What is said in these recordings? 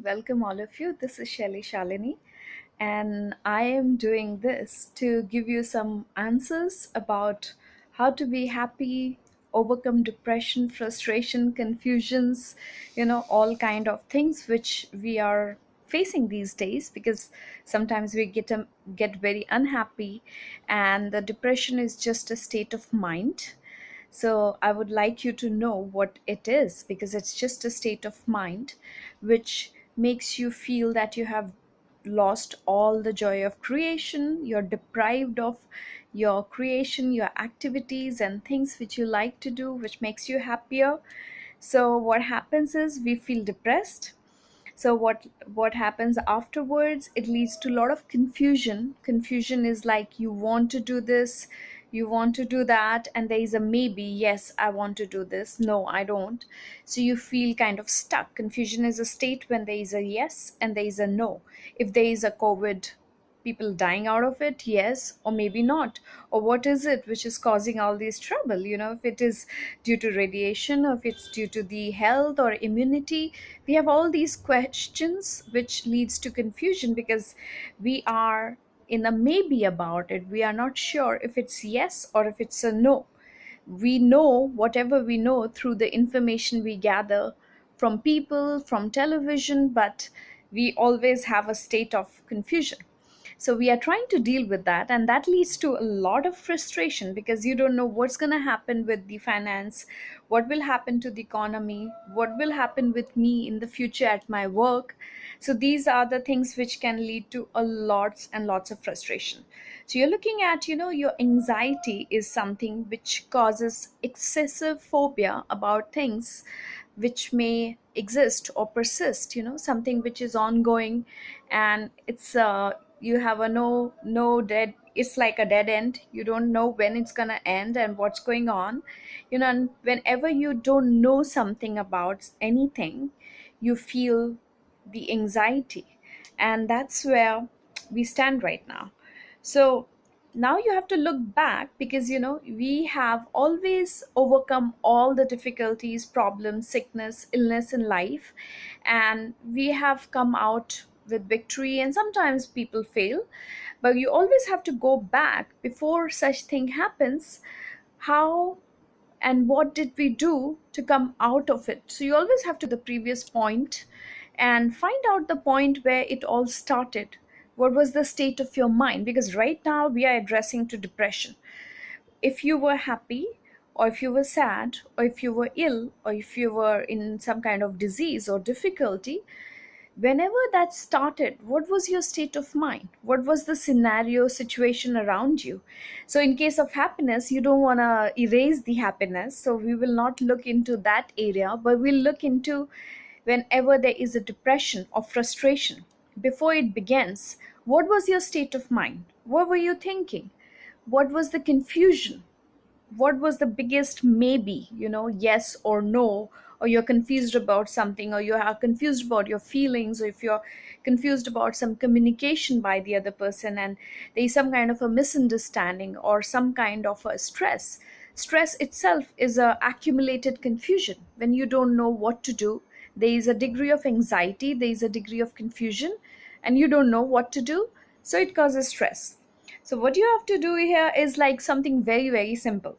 welcome all of you. This is Shelly Shalini, and I am doing this to give you some answers about how to be happy, overcome depression, frustration, confusions, all kind of things which we are facing these days, because sometimes we get very unhappy, and the depression is just a state of mind. So I would like you to know what it is, because it's just a state of mind which makes you feel that you have lost all the joy of creation. You're deprived of your creation, your activities, and things which you like to do, which makes you happier. So what happens is we feel depressed. So what happens afterwards, it leads to a lot of confusion. Is like you want to do this, you want to do that, and there is a maybe. Yes, I want to do this. No, I don't. So you feel kind of stuck. Confusion is a state when there is a yes and there is a no. If there is a COVID, people dying out of it, yes, or maybe not. Or what is it which is causing all this trouble? If it is due to radiation, or if it's due to the health or immunity, we have all these questions which leads to confusion, because we are in a maybe about it. We are not sure if it's yes or if it's a no. We know whatever we know through the information we gather from people, from television, but we always have a state of confusion. So we are trying to deal with that, and that leads to a lot of frustration, because you don't know what's going to happen with the finance, what will happen to the economy, what will happen with me in the future at my work. So these are the things which can lead to a lots and lots of frustration. So you're looking at, your anxiety is something which causes excessive phobia about things which may exist or persist, something which is ongoing, and it's you have a no dead, it's like a dead end. You don't know when it's going to end and what's going on. And whenever you don't know something about anything, you feel the anxiety, and that's where we stand right now. So now you have to look back, because we have always overcome all the difficulties, problems, sickness, illness in life, and we have come out with victory. And sometimes people fail, but you always have to go back before such thing happens. How and what did we do to come out of it? So you always have to the previous point and find out the point where it all started. What was the state of your mind? Because right now we are addressing to depression. If you were happy, or if you were sad, or if you were ill, or if you were in some kind of disease or difficulty, whenever that started, what was your state of mind? What was the scenario, situation around you? So in case of happiness, you don't want to erase the happiness, so we will not look into that area, but we'll look into whenever there is a depression or frustration. Before it begins, what was your state of mind? What were you thinking? What was the confusion? What was the biggest maybe, yes or no? Or you're confused about something, or you are confused about your feelings, or if you're confused about some communication by the other person, and there is some kind of a misunderstanding or some kind of a stress itself is a accumulated confusion. When you don't know what to do, there is a degree of anxiety, there is a degree of confusion, and you don't know what to do, so it causes stress. So what you have to do here is like something very, very simple.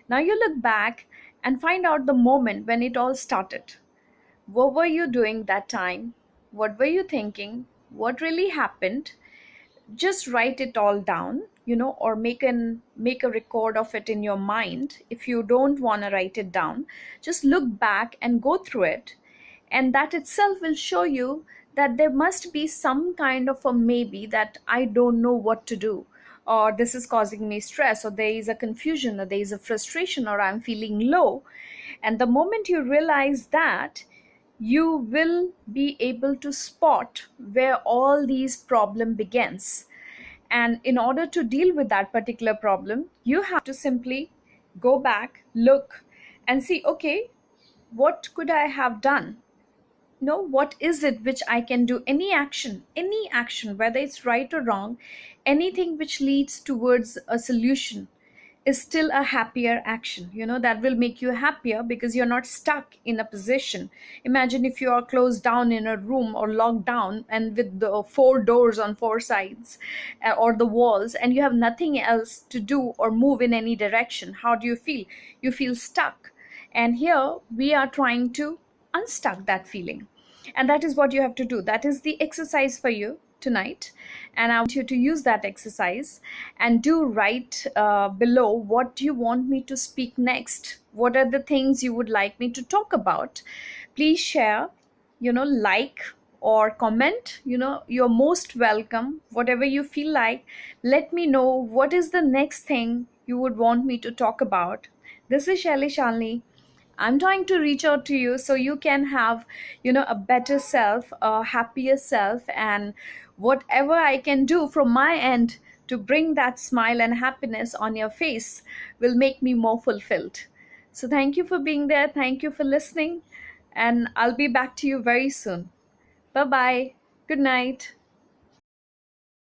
Now you look back and find out the moment when it all started. What were you doing that time? What were you thinking? What really happened? Just write it all down, or make a record of it in your mind. If you don't want to write it down, just look back and go through it, and that itself will show you that there must be some kind of a maybe, that I don't know what to do, or this is causing me stress, or there is a confusion, or there is a frustration, or I'm feeling low. And the moment you realize that, you will be able to spot where all these problem begins. And in order to deal with that particular problem, you have to simply go back, look, and see, okay, what could I have done? What is it which I can do? Any action, whether it's right or wrong, anything which leads towards a solution, is still a happier action, that will make you happier because you're not stuck in a position. Imagine if you are closed down in a room or locked down and with the four doors on four sides, or the walls, and you have nothing else to do or move in any direction. How do you feel? You feel stuck. And here we are trying to unstuck that feeling. And that is what you have to do. That is the exercise for you tonight. And I want you to use that exercise and do write below what you want me to speak next. What are the things you would like me to talk about? Please share, like or comment. You're most welcome. Whatever you feel like, let me know what is the next thing you would want me to talk about. This is Shelly Shalini. I'm trying to reach out to you so you can have, a better self, a happier self, and whatever I can do from my end to bring that smile and happiness on your face will make me more fulfilled. So thank you for being there. Thank you for listening. And I'll be back to you very soon. Bye bye. Good night.